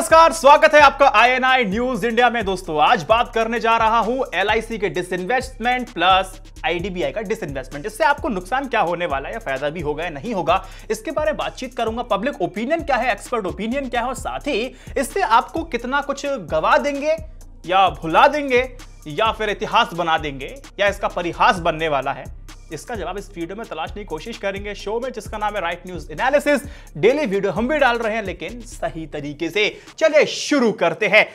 नमस्कार, स्वागत है आपका INI न्यूज इंडिया में। दोस्तों आज बात करने जा रहा हूं LIC के डिसइन्वेस्टमेंट प्लस IDBI का डिसइन्वेस्टमेंट। इससे आपको नुकसान क्या होने वाला है या फायदा भी होगा या नहीं होगा, इसके बारे में बातचीत करूंगा। पब्लिक ओपिनियन क्या है, एक्सपर्ट ओपिनियन क्या है, और साथ ही इससे आपको कितना कुछ गवा देंगे या भुला देंगे या फिर इतिहास बना देंगे या इसका परिहास बनने वाला है, इसका जवाब इस वीडियो में तलाशने की कोशिश करेंगे शो में, जिसका नाम है right news analysis. Daily video हम भी डाल रहे हैं लेकिन सही तरीके से। चलिए शुरू करते हैं।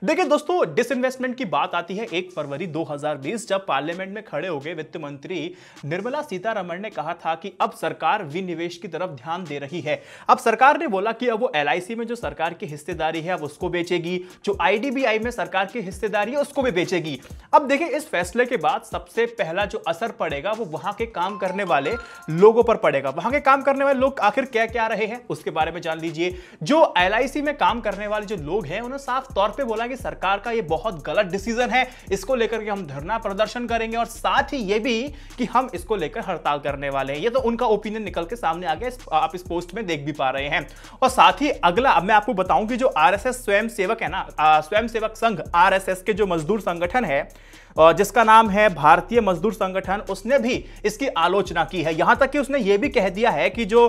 देखिए दोस्तों, डिसइन्वेस्टमेंट की बात आती है 1 फरवरी 2020, जब पार्लियामेंट में खड़े हो गए वित्त मंत्री निर्मला सीतारमण ने कहा था कि अब सरकार विनिवेश की तरफ ध्यान दे रही है। अब सरकार ने बोला कि अब वो LIC में जो सरकार की हिस्सेदारी है अब उसको बेचेगी, जो IDBI में सरकार की हिस्सेदारी है उसको भी बेचेगी। अब देखिए, इस फैसले के बाद सबसे पहला जो असर पड़ेगा वो वहां के काम करने वाले लोगों पर पड़ेगा। वहां के काम करने वाले लोग आखिर क्या क्या रहे हैं उसके बारे में जान लीजिए। जो LIC में काम करने वाले जो लोग हैं उन्होंने साफ तौर पर बोला कि सरकार का ये बहुत गलत डिसीजन है, इसको लेकर के हम धरना प्रदर्शन करेंगे और साथ ही ये भी कि हम इसको लेकर हड़ताल करने वाले हैं। ये तो उनका ओपिनियन निकल के सामने आ गया, आप इस पोस्ट में देख भी पा रहे हैं। और साथ ही अगला, अब मैं आपको बताऊं कि जो RSS स्वयंसेवक है ना, स्वयंसेवक संघ RSS के जो मजदूर संगठन है जिसका नाम है भारतीय मजदूर संगठन, उसने भी इसकी आलोचना की है। यहां तक कि उसने यह भी कह दिया है कि जो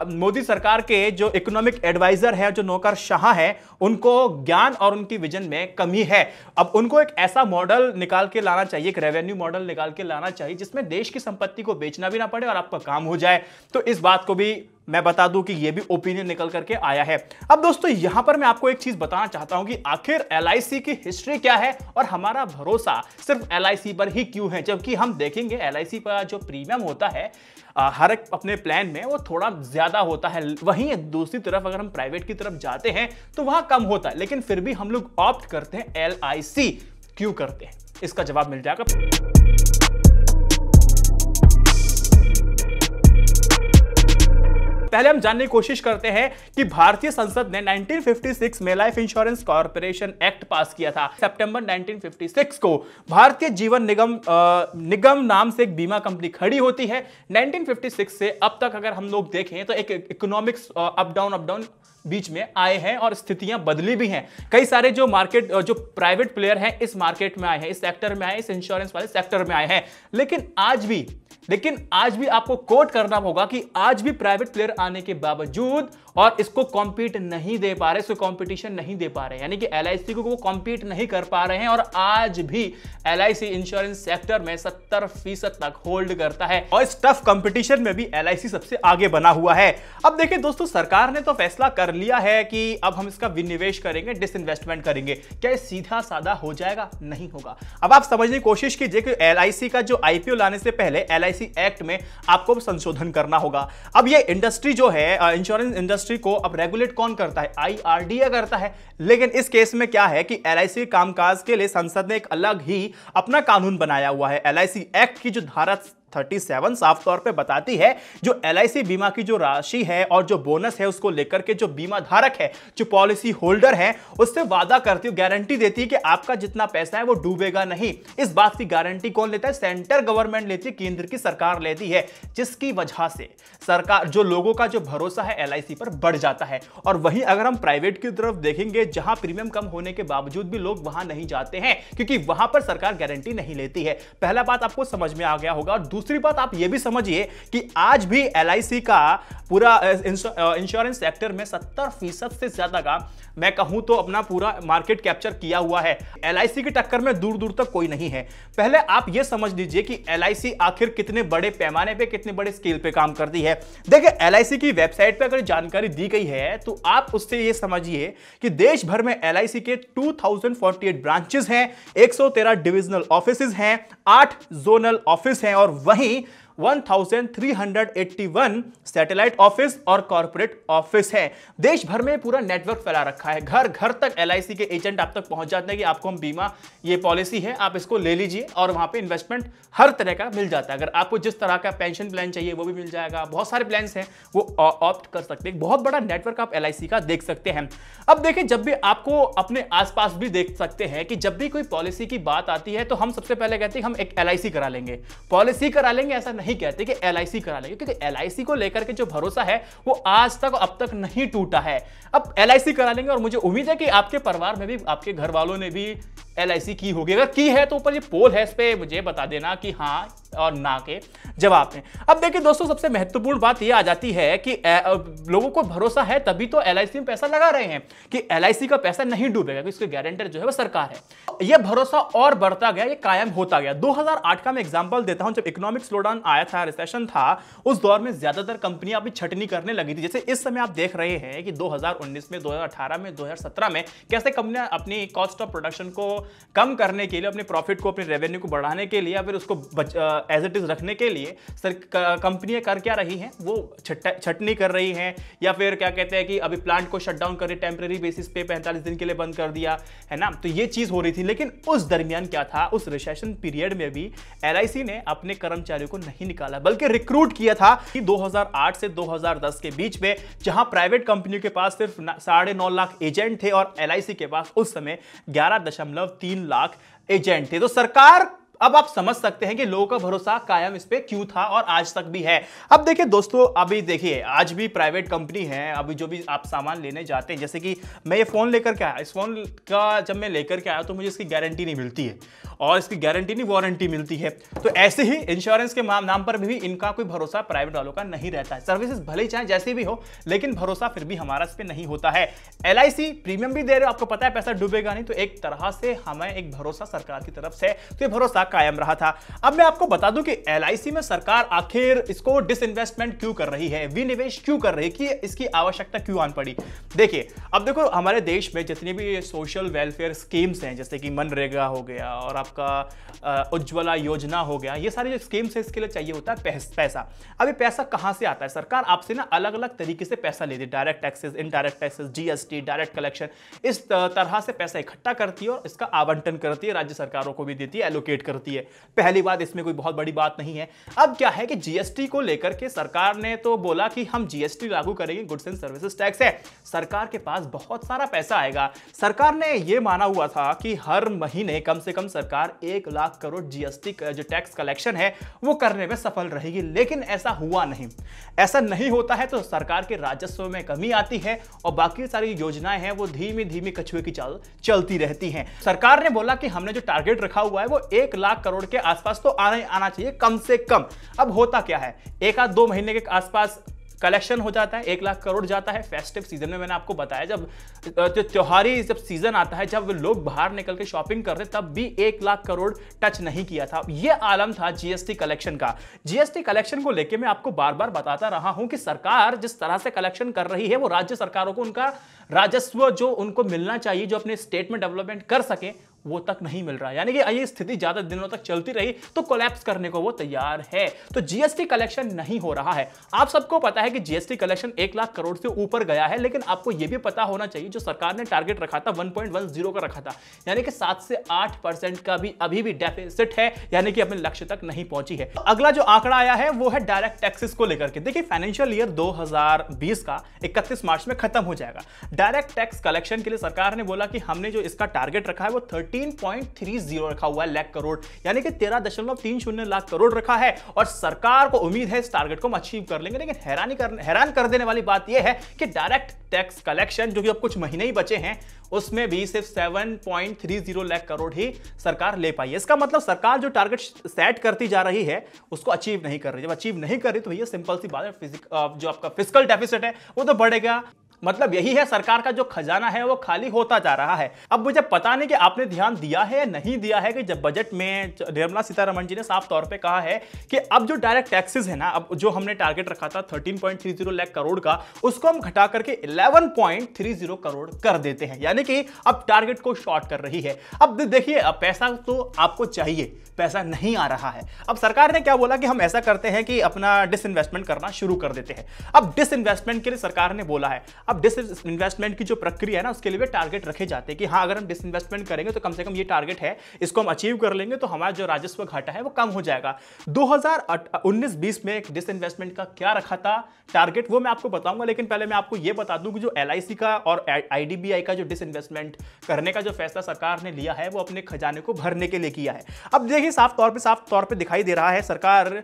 मोदी सरकार के जो इकोनॉमिक एडवाइजर है, जो नौकरशाह है, उनको ज्ञान और उनकी विजन में कमी है। अब उनको एक ऐसा मॉडल निकाल के लाना चाहिए, एक रेवेन्यू मॉडल निकाल के लाना चाहिए जिसमें देश की संपत्ति को बेचना भी ना पड़े और आपका काम हो जाए। तो इस बात को भी मैं बता दूं कि यह भी ओपिनियन निकल करके आया है। अब दोस्तों यहां पर मैं आपको एक चीज बताना चाहता हूं कि आखिर LIC की हिस्ट्री क्या है और हमारा भरोसा सिर्फ LIC पर ही क्यों है, जबकि हम देखेंगे LIC पर जो प्रीमियम होता है हर एक अपने प्लान में वो थोड़ा ज्यादा होता है। वहीं दूसरी तरफ अगर हम प्राइवेट की तरफ जाते हैं तो वहां कम होता है, लेकिन फिर भी हम लोग ऑप्ट करते हैं LIC। क्यों करते हैं इसका जवाब मिल जाएगा। पहले हम जानने की कोशिश करते हैं कि भारतीय संसद ने 1956 में लाइफ इंश्योरेंस कॉर्पोरेशन एक्ट पास किया था। सितंबर 1956 को भारतीय जीवन निगम नाम से एक बीमा कंपनी खड़ी होती है। 1956 से अब तक अगर हम लोग देखें तो एक इकोनॉमिक्स अप डाउन बीच में आए हैं और स्थितियां बदली भी हैं। कई सारे जो मार्केट जो प्राइवेट प्लेयर हैं इस मार्केट में आए हैं, इस सेक्टर में आए, इस इंश्योरेंस वाले सेक्टर में आए हैं। लेकिन आज भी आपको कोट करना होगा कि आज भी प्राइवेट प्लेयर आने के बावजूद और इसको कॉम्पीट नहीं दे पा रहे, इसको कंपटीशन नहीं दे पा रहे, यानी कि LIC को वो कॉम्पीट नहीं कर पा रहे हैं। और आज भी LIC इंश्योरेंस सेक्टर में 70% तक होल्ड करता है और इस टफ कंपटीशन में भी LIC सबसे आगे बना हुआ है। अब देखिए दोस्तों, सरकार ने तो फैसला कर लिया है कि अब हम इसका विनिवेश करेंगे, डिसइन्वेस्टमेंट करेंगे। क्या ये सीधा साधा हो जाएगा? नहीं होगा। अब आप समझने की कोशिश कीजिए कि LIC का जो IPO लाने से पहले LIC एक्ट में आपको संशोधन करना होगा। अब ये इंडस्ट्री जो है, इंश्योरेंस इंडस्ट्री को अब रेगुलेट कौन करता है? IRDA करता है। लेकिन इस केस में क्या है कि LIC कामकाज के लिए संसद ने एक अलग ही अपना कानून बनाया हुआ है। LIC एक्ट की जो धारा 37 साफ तौर पे बताती है जो LIC बीमा की जो राशि है और जो बोनस है उसको लेकर के जो बीमा धारक है, जो पॉलिसी होल्डर है, उससे वादा करती है, गारंटी देती है कि आपका जितना पैसा है वो डूबेगा नहीं। इस बात की गारंटी कौन लेता है? सेंट्रल गवर्नमेंट लेती है, केंद्र की सरकार लेती है, जिसकी वजह से सरकार जो लोगों का जो भरोसा है LIC पर बढ़ जाता है। और वहीं अगर हम प्राइवेट की तरफ देखेंगे, जहां प्रीमियम कम होने के बावजूद भी लोग वहां नहीं जाते हैं क्योंकि वहां पर सरकार गारंटी नहीं लेती है। पहला बात आपको समझ में आ गया होगा। और दूसरी बात आप यह भी समझिए कि आज भी LIC का पूरा इंश्योरेंस सेक्टर में 70% से ज्यादा का, मैं कहूं तो अपना पूरा मार्केट कैप्चर किया हुआ है। LIC की टक्कर में दूर दूर तक कोई नहीं है। पहले आप यह समझ लीजिए कि LIC आखिर कितने बड़े पैमाने पे, कितने बड़े स्केल पे काम करती है। देखिए, LIC की वेबसाइट पे अगर जानकारी दी गई है तो आप उससे यह समझिए कि देश भर में LIC के 2048 ब्रांचेस हैं, 113 डिविजनल ऑफिसेज हैं, 8 जोनल ऑफिस हैं और वहीं 1381 सैटेलाइट ऑफिस और कॉर्पोरेट ऑफिस है। देश भर में पूरा नेटवर्क फैला रखा है। घर घर तक LIC के एजेंट आप तक पहुंच जाते हैं कि आपको हम बीमा, ये पॉलिसी है, आप इसको ले लीजिए और वहां पे इन्वेस्टमेंट हर तरह का मिल जाता है। अगर आपको जिस तरह का पेंशन प्लान चाहिए वो भी मिल जाएगा। बहुत सारे प्लान्स हैं, वो ऑप्ट कर सकते हैं। बहुत बड़ा नेटवर्क आप LIC का देख सकते हैं। अब देखिए, जब भी आपको अपने आसपास भी देख सकते हैं कि जब भी कोई पॉलिसी की बात आती है तो हम सबसे पहले कहते हैं हम एक LIC करा लेंगे, पॉलिसी करा लेंगे। ऐसा नहीं नहीं कहते कि LIC करा लेंगे, क्योंकि LIC को लेकर के जो भरोसा है वो आज तक अब तक नहीं टूटा है। अब LIC करा लेंगे और मुझे उम्मीद है कि आपके परिवार में भी, आपके घर वालों ने भी LIC की होगी। अगर की है तो ऊपर ये पोल है, इस पे मुझे बता देना कि हाँ और ना के जवाब में। अब देखिए दोस्तों, सबसे महत्वपूर्ण बात ये आ जाती है कि लोगों को भरोसा है तभी तो LIC में पैसा लगा रहे हैं कि LIC का पैसा नहीं डूबेगा, क्योंकि इसके गारंटर जो है वो सरकार है। ये भरोसा और बढ़ता गया, ये कायम होता गया। 2008 का मैं एग्जांपल देता हूं, जब इकोनॉमिक स्लोडाउन आया था, रिसेशन था, उस दौर में ज्यादातर कंपनियां अपनी छटनी करने लगी थी। जैसे इस समय आप देख रहे हैं कि 2019 में, 2018 में, 2017 में कैसे कंपनियां अपनी कॉस्ट ऑफ प्रोडक्शन को कम करने के लिए, अपने प्रॉफिट को, अपने रेवेन्यू को बढ़ाने के लिए, या फिर उसको एज इट इज रखने के लिए कंपनियां कर क्या रही हैं, वो छटनी कर रही हैं, या फिर क्या कहते हैं कि अभी प्लांट को शट डाउन कर, टेम्परेरी बेसिस पे 45 दिन के लिए बंद कर दिया है ना। तो ये चीज हो रही थी। लेकिन उस दरमियान क्या था, उस रिसेशन पीरियड में भी LIC ने अपने कर्मचारियों को नहीं निकाला, बल्कि रिक्रूट किया था। कि 2008 से 2010 के बीच में, जहां प्राइवेट कंपनियों के पास सिर्फ 9.5 लाख एजेंट थे और LIC के पास उस समय 11.3 लाख एजेंट थे। तो सरकार, अब आप समझ सकते हैं कि लोगों का भरोसा कायम इस पे क्यों था और आज तक भी है। अब देखिए दोस्तों, अभी देखिए आज भी प्राइवेट कंपनी है, अभी जो भी आप सामान लेने जाते हैं, जैसे कि मैं ये फोन लेकर के आया, इस फोन का जब मैं लेकर के आया तो मुझे इसकी गारंटी नहीं मिलती है, और इसकी गारंटी नहीं वारंटी मिलती है। तो ऐसे ही इंश्योरेंस के नाम पर भी इनका कोई भरोसा प्राइवेट वालों का नहीं रहता है। सर्विसेज भले ही चाहे जैसी भी हो, लेकिन भरोसा फिर भी हमारा इस पे नहीं होता है। LIC प्रीमियम भी दे रहे हो, आपको पता है पैसा डूबेगा नहीं, तो एक तरह से हमें एक भरोसा सरकार की तरफ से, तो ये भरोसा कायम रहा था। अब मैं आपको बता दूं कि LIC में सरकार आखिर इसको डिसइन्वेस्टमेंट क्यों कर रही है, विनिवेश क्यों कर रही है, कि इसकी आवश्यकता क्यों आन पड़ी। देखिए अब देखो, हमारे देश में जितनी भी सोशल वेलफेयर स्कीम्स हैं, जैसे कि मनरेगा हो गया और आपका उज्ज्वला योजना हो गया, ये सारी जो स्कीम्स है, इसके लिए चाहिए होता है पैसा। अभी पैसा कहां से आता है? सरकार आपसे ना अलग अलग तरीके से पैसा लेती है, direct taxes, indirect taxes, GST, direct collection, इस तरह से पैसा इकट्ठा करती है और इसका आवंटन करती है, राज्य सरकारों को भी देती है, एलोकेट करती है। पहली बात, इसमें कोई बहुत बड़ी बात नहीं है। अब क्या है कि GST को लेकर के सरकार ने तो बोला कि हम GST लागू करेंगे, गुड्स एंड सर्विसेज टैक्स है, सरकार के पास बहुत सारा पैसा आएगा। सरकार ने यह माना हुआ था कि हर महीने कम से कम सरकार 1 लाख करोड़ GST जो टैक्स कलेक्शन है वो करने में सफल रहेगी, लेकिन ऐसा हुआ नहीं। ऐसा नहीं होता है तो सरकार के राजस्व में कमी आती है और बाकी सारी योजनाएं हैं वो धीमी धीमी कछुए की चाल चलती रहती हैं। सरकार ने बोला कि हमने जो टारगेट रखा हुआ है वो 1 लाख करोड़ के आसपास तो आना चाहिए कम से कम। अब होता क्या है, 1 आध 2 महीने के आसपास कलेक्शन हो जाता है, 1 लाख करोड़ जाता है। फेस्टिव सीजन में मैंने आपको बताया, जब त्योहारी जब सीजन आता है, जब लोग बाहर निकल के शॉपिंग करते, तब भी 1 लाख करोड़ टच नहीं किया था। यह आलम था GST कलेक्शन का। GST कलेक्शन को लेके मैं आपको बार बार बताता रहा हूं कि सरकार जिस तरह से कलेक्शन कर रही है, वो राज्य सरकारों को उनका राजस्व जो उनको मिलना चाहिए, जो अपने स्टेट में डेवलपमेंट कर सके, वो तक नहीं मिल रहा। यानी कि ये स्थिति ज्यादा दिनों तक चलती रही तो कोलैप्स करने को वो तैयार है। तो GST कलेक्शन नहीं हो रहा है। आप सबको पता है कि GST कलेक्शन 1 लाख करोड़ से ऊपर गया है, लेकिन आपको यह भी पता होना चाहिए जो सरकार ने टारगेट रखा था 1.10 का रखा था, यानी कि 7 से 8% का भी अभी भी डेफिसिट है, यानी कि अपने लक्ष्य तक नहीं पहुंची है। अगला जो आंकड़ा आया है वो है डायरेक्ट टैक्सेस को लेकर के। देखिए फाइनेंशियल ईयर 2020 का 31 मार्च में खत्म हो जाएगा। डायरेक्ट टैक्स कलेक्शन के लिए सरकार ने बोला कि हमने जो इसका टारगेट रखा है वो 13.30 रखा हुआ है लाख करोड़, यानी कि 13.30 लाख करोड़ रखा है और सरकार को उम्मीद है इस टारगेट को हम अचीव कर लेंगे। लेकिन हैरान कर देने वाली बात यह है कि डायरेक्ट टैक्स कलेक्शन जो कि अब कुछ महीने ही बचे हैं, उसमें भी सिर्फ 7.30 लाख करोड़ ही सरकार ले पाई है। इसका मतलब सरकार जो टारगेट सेट करती जा रही है उसको अचीव नहीं कर रही। जब अचीव नहीं कर रही तो भैया सिंपल सी बात है, जो आपका फिस्कल डेफिसिट है वो तो बढ़ेगा। मतलब यही है, सरकार का जो खजाना है वो खाली होता जा रहा है। अब मुझे पता नहीं कि आपने ध्यान दिया है या नहीं दिया है कि जब बजट में निर्मला सीतारमण जी ने साफ तौर पे कहा है कि अब जो डायरेक्ट टैक्सेस है ना, अब जो हमने टारगेट रखा था 13.30 लाख करोड़ का, उसको हम घटा करके 11.30 करोड़ कर देते हैं, यानी कि अब टारगेट को शॉर्ट कर रही है। अब देखिए, अब पैसा तो आपको चाहिए, पैसा नहीं आ रहा है। अब सरकार ने क्या बोला कि हम ऐसा करते हैं कि अपना डिसइन्वेस्टमेंट करना शुरू कर देते हैं। अब डिसइन्वेस्टमेंट के लिए सरकार ने बोला है, अब डिसइन्वेस्टमेंट की जो प्रक्रिया है ना, उसके लिए टारगेट रखे जाते हैं कि हाँ, अगर हम डिसइन्वेस्टमेंट करेंगे तो कम से कम ये टारगेट है, इसको हम अचीव कर लेंगे तो हमारा जो राजस्व घाटा है वो कम हो जाएगा। 2019-20 में डिसइन्वेस्टमेंट का क्या रखा था टारगेट, वो मैं आपको बताऊंगा, लेकिन पहले मैं आपको ये बता दूं कि जो LIC का और IDBI का जो डिसइन्वेस्टमेंट करने का जो फैसला सरकार ने लिया है वो अपने खजाने को भरने के लिए किया है। अब देखिए साफ तौर पे दिखाई दे रहा है सरकार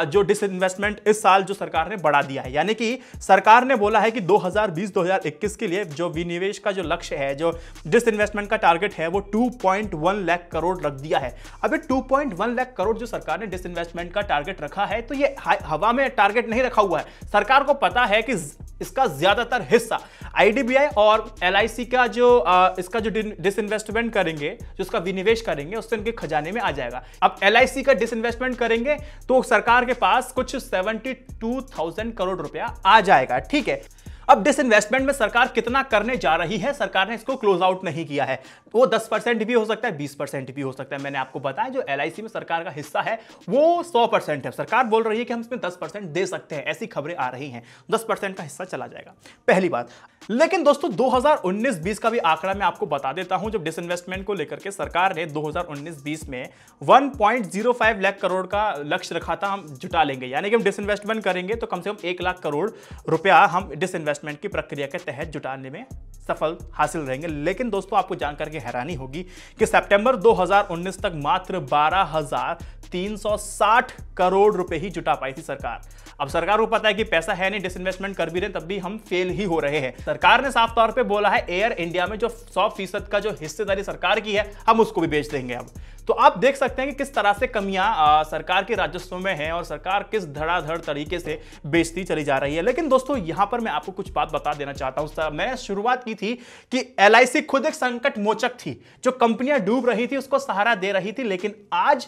जो डिसइन्वेस्टमेंट इस साल जो सरकार ने बढ़ा दिया है, यानी कि सरकार ने बोला है कि 2020-2021 के लिए जो विनिवेश का जो लक्ष्य है, जो डिसइन्वेस्टमेंट का टारगेट है, वो 2.1 लाख करोड़ रख दिया है। अब ये 2.1 लाख करोड़ जो सरकार ने डिसइन्वेस्टमेंट का टारगेट रखा है, तो ये हवा में टारगेट नहीं रखा हुआ है। सरकार को पता है कि इसका ज्यादातर हिस्सा IDBI और LIC का जो इसका जो डिसइन्वेस्टमेंट करेंगे, जो इसका विनिवेश करेंगे, उससे उनके खजाने में आ जाएगा। अब LIC का डिसइन्वेस्टमेंट करेंगे तो सरकार के पास कुछ 72,000 करोड़ रुपया आ जाएगा, ठीक है। अब डिसइन्वेस्टमेंट में सरकार कितना करने जा रही है, सरकार ने इसको क्लोज आउट नहीं किया है। वो 10% भी हो सकता है, 20% भी हो सकता है। मैंने आपको बताया जो LIC में सरकार का हिस्सा है वो 100% है। सरकार बोल रही है कि हम इसमें 10% दे सकते हैं, ऐसी खबरें आ रही हैं। 10% का हिस्सा चला जाएगा, पहली बात। लेकिन दोस्तों 2019-20 का भी आंकड़ा मैं आपको बता देता हूं। जब डिसइन्वेस्टमेंट को लेकर के सरकार ने 2019-20 में 1.05 लाख करोड़ का लक्ष्य रखा था, हम जुटा लेंगे, यानी कि हम डिसइन्वेस्टमेंट करेंगे तो कम से कम 1 लाख करोड़ रुपया हम डिसइन्वेस्टमेंट की प्रक्रिया के तहत जुटाने में सफल हासिल रहेंगे। लेकिन दोस्तों आपको जानकर के हैरानी होगी कि सितंबर 2019 तक मात्र 12,360 करोड़ रुपए ही जुटा पाई थी सरकार। अब सरकार को पता है कि पैसा है नहीं, डिसइन्वेस्टमेंट कर भी रहे, तब भी हम फेल ही हो रहे हैं। सरकार ने साफ तौर पे बोला है एयर इंडिया में जो 100% का जो हिस्सेदारी सरकार की है, हम उसको भी बेच देंगे। अब तो आप देख सकते हैं कि किस तरह से कमियां सरकार के राजस्व में है और सरकार किस धड़ाधड़ तरीके से बेचती चली जा रही है। लेकिन दोस्तों यहां पर मैं आपको कुछ बात बता देना चाहता हूं। मैंने शुरुआत की थी कि LIC खुद एक संकट मोचक थी, जो कंपनियां डूब रही थी उसको सहारा दे रही थी, लेकिन आज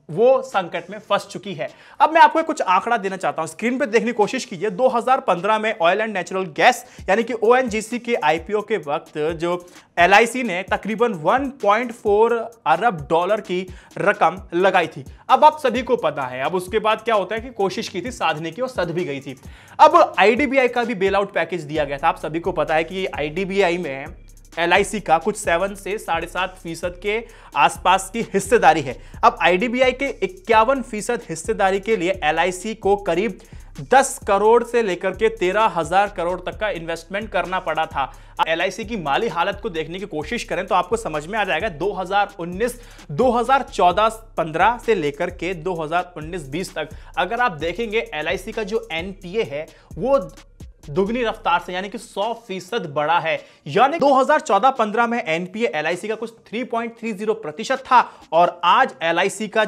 वो संकट में फंस चुकी है। अब मैं आपको कुछ आंकड़ा देना चाहता हूं, स्क्रीन पे देखने की कोशिश कीजिए। 2015 में ऑयल एंड नेचुरल गैस यानी कि ONGC के IPO के वक्त जो LIC ने तकरीबन 1.4 अरब डॉलर की रकम लगाई थी। अब आप सभी को पता है, अब उसके बाद क्या होता है कि कोशिश की थी साधने की और सध भी गई थी। अब IDBI का भी बेल आउट पैकेज दिया गया था। आप सभी को पता है कि IDBI में LIC का कुछ 7 से 7.5% के आसपास की हिस्सेदारी है। अब IDBI के 51% हिस्सेदारी के लिए LIC को करीब 10 करोड़ से लेकर के 13,000 करोड़ तक का इन्वेस्टमेंट करना पड़ा था। LIC की माली हालत को देखने की कोशिश करें तो आपको समझ में आ जाएगा 2019, 2014-15 से लेकर के 2019-20 तक अगर आप देखेंगे LIC का जो NPA है वो दुगनी रफ्तार से यानी कि 100% बढ़ा है। यानी 2014-15 में NPA LIC का कुछ 3.30% था और आज LIC का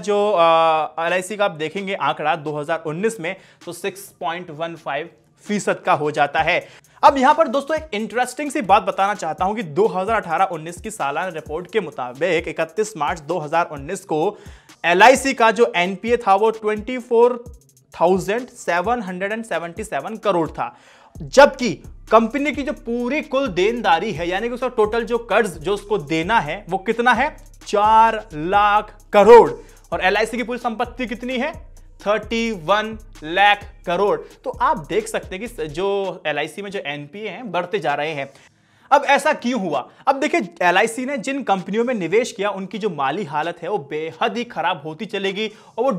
आप देखेंगे आंकड़ा 2019 में तो 6.15% का हो जाता है। अब यहां पर दोस्तों एक इंटरेस्टिंग सी बात बताना चाहता हूं कि 2018-19 की सालाना रिपोर्ट के मुताबिक 31 मार्च 2019 को LIC का जो NPA था वो 24,777 करोड़ था, जबकि कंपनी की जो पूरी कुल देनदारी है यानी कि उसका टोटल जो कर्ज जो उसको देना है वो कितना है 4 लाख करोड़ और LIC की पूरी संपत्ति कितनी है 31 लाख करोड़। तो आप देख सकते हैं कि जो LIC में जो NPA हैं बढ़ते जा रहे हैं। अब ऐसा क्यों हुआ? अब देखिए LIC ने जिन कंपनियों में निवेश किया उनकी जो माली हालत है वो बेहद ही खराब होती चलेगी और वो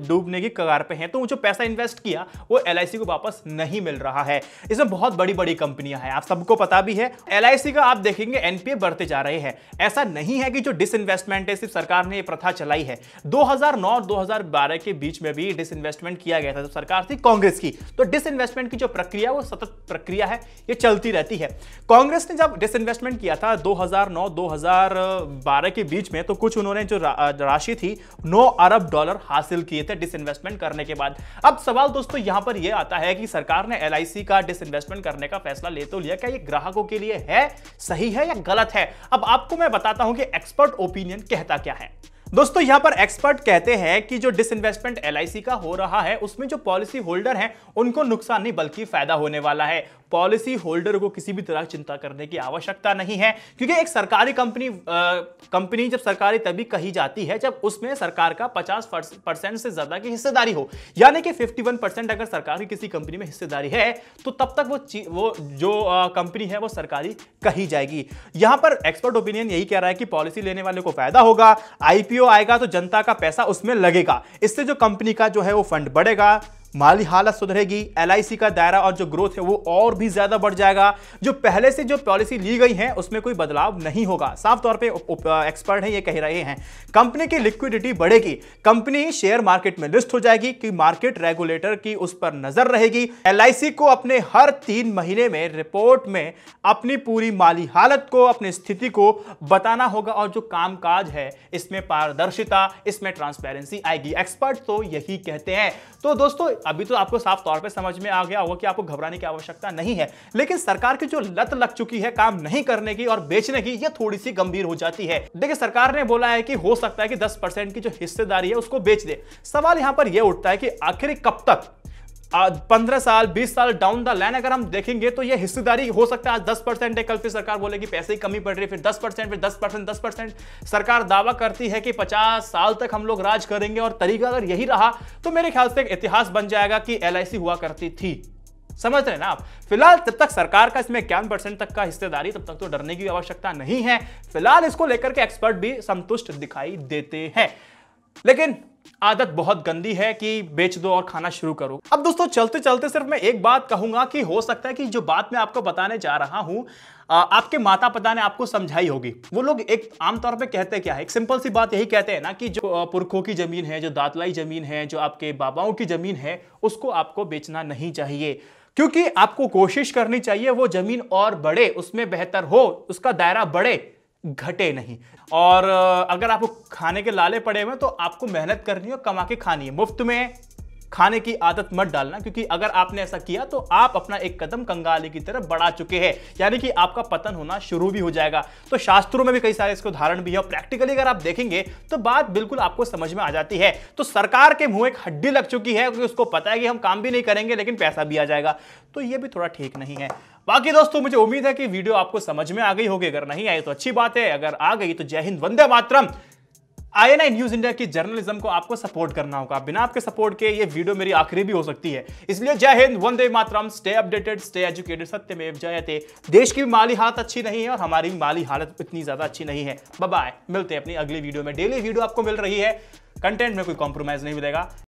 डूबने की कगार पे हैं। तो जो पैसा इन्वेस्ट किया वो LIC को वापस नहीं मिल रहा है। इसमें बहुत बड़ी बड़ी कंपनियां हैं, आप सबको पता भी है। LIC का आप देखेंगे NPA बढ़ते जा रहे हैं। ऐसा नहीं है कि जो डिसइन्वेस्टमेंट है सिर्फ सरकार ने ये प्रथा चलाई है। 2009 और 2012 के बीच में भी डिसइन्वेस्टमेंट किया गया था, तो सरकार थी कांग्रेस की। तो डिसइन्वेस्टमेंट की जो प्रक्रिया वो सतत प्रक्रिया है, ये चलती रहती है। कांग्रेस ने जब डिसइन्वेस्टमेंट किया था 2009-2012 के बीच में तो कुछ उन्होंने जो राशि थी 9 अरब डॉलर हासिल किए थे डिसइन्वेस्टमेंट करने के बाद। अब सवाल दोस्तों यहां पर यह आता है कि सरकार ने LIC का डिसइन्वेस्टमेंट करने का फैसला ले तो लिया, क्या ये ग्राहकों के लिए है सही है या गलत है? अब आपको मैं बताता हूं कि एक्सपर्ट ओपिनियन कहता क्या है। दोस्तों यहां पर एक्सपर्ट कहते हैं कि जो डिसइन्वेस्टमेंट LIC का हो रहा है उसमें जो पॉलिसी होल्डर हैं उनको नुकसान नहीं बल्कि फायदा होने वाला है। पॉलिसी होल्डर को किसी भी तरह की चिंता करने की आवश्यकता नहीं है, क्योंकि एक सरकारी कंपनी जब सरकारी तभी कही जाती है जब उसमें सरकार का 50% से ज्यादा की हिस्सेदारी हो, यानी कि 51% अगर सरकार की किसी कंपनी में हिस्सेदारी है तो तब तक वो जो कंपनी है वो सरकारी कही जाएगी। यहां पर एक्सपर्ट ओपिनियन यही कह रहा है कि पॉलिसी लेने वाले को फायदा होगा, आईपीओ आएगा तो जनता का पैसा उसमें लगेगा, इससे जो कंपनी का जो है वो फंड बढ़ेगा, माली हालत सुधरेगी, एलआईसी का दायरा और जो ग्रोथ है वो और भी ज्यादा बढ़ जाएगा। जो पहले से जो पॉलिसी ली गई है उसमें कोई बदलाव नहीं होगा। साफ तौर पे एक्सपर्ट हैं ये कह रहे हैं। कंपनी की लिक्विडिटी बढ़ेगी, कंपनी शेयर मार्केट में लिस्ट हो जाएगी कि मार्केट रेगुलेटर की उस पर नजर रहेगी। एलआईसी को अपने हर 3 महीने में रिपोर्ट में अपनी पूरी माली हालत को, अपनी स्थिति को बताना होगा और जो कामकाज है इसमें पारदर्शिता, इसमें ट्रांसपेरेंसी आएगी। एक्सपर्ट तो यही कहते हैं। तो दोस्तों अभी तो आपको साफ तौर पे समझ में आ गया होगा कि आपको घबराने की आवश्यकता नहीं है, लेकिन सरकार की जो लत लग चुकी है काम नहीं करने की और बेचने की, ये थोड़ी सी गंभीर हो जाती है। देखिए सरकार ने बोला है कि हो सकता है कि 10% की जो हिस्सेदारी है उसको बेच दे। सवाल यहां पर यह उठता है कि आखिर कब तक 15 साल 20 साल डाउन द लाइन अगर हम देखेंगे तो यह हिस्सेदारी हो सकता है आज 10% है, कल फिर सरकार बोलेगी पैसे की कमी पड़ रही है, फिर 10%, फिर 10%, 10%। सरकार दावा करती है कि 50 साल तक हम लोग राज करेंगे और तरीका अगर यही रहा तो मेरे ख्याल से एक इतिहास बन जाएगा कि एलआईसी हुआ करती थी। समझ रहे हैं ना आप। फिलहाल जब तक सरकार का इसमें 51% तक का हिस्सेदारी, तब तक तो डरने की आवश्यकता नहीं है। फिलहाल इसको लेकर के एक्सपर्ट भी संतुष्ट दिखाई देते हैं, लेकिन आदत बहुत गंदी है कि बेच दो और खाना शुरू करो। अब दोस्तों चलते चलते सिर्फ मैं एक बात कहूंगा कि हो सकता है कि जो बात मैं आपको बताने जा रहा हूं आपके माता पिता ने आपको समझाई होगी। वो लोग एक आमतौर पे कहते क्या है, एक सिंपल सी बात यही कहते हैं ना कि जो पुरखों की जमीन है, जो दातलाई जमीन है, जो आपके बाबाओं की जमीन है, उसको आपको बेचना नहीं चाहिए, क्योंकि आपको कोशिश करनी चाहिए वो जमीन और बढ़े, उसमें बेहतर हो, उसका दायरा बढ़े, घटे नहीं। और अगर आपको खाने के लाले पड़े हुए तो आपको मेहनत करनी है, कमा के खानी है। मुफ्त में खाने की आदत मत डालना, क्योंकि अगर आपने ऐसा किया तो आप अपना एक कदम कंगाली की तरफ बढ़ा चुके हैं, यानी कि आपका पतन होना शुरू भी हो जाएगा। तो शास्त्रों में भी कई सारे इसको उदाहरण भी है और प्रैक्टिकली अगर आप देखेंगे तो बात बिल्कुल आपको समझ में आ जाती है। तो सरकार के मुंह एक हड्डी लग चुकी है, क्योंकि उसको पता है कि हम काम भी नहीं करेंगे लेकिन पैसा भी आ जाएगा, तो ये भी थोड़ा ठीक नहीं है। बाकी दोस्तों मुझे उम्मीद है कि वीडियो आपको समझ में आ गई होगी, अगर नहीं आई तो अच्छी बात है, अगर आ गई तो जय Hind, Vande Mataram. INI news India की जर्नलिज्म को आपको सपोर्ट करना होगा, बिना आपके सपोर्ट के ये वीडियो मेरी आखिरी भी हो सकती है। इसलिए जय Hind, Vande Mataram, stay updated, stay educated, सत्यमेव जयते। देश की भी माली हालत अच्छी नहीं है और हमारी भी माली हालत इतनी ज्यादा अच्छी नहीं है। बाय बाय, मिलते हैं अपनी अगली वीडियो में। डेली वीडियो आपको मिल रही है, कंटेंट में कोई कॉम्प्रोमाइज नहीं मिलेगा।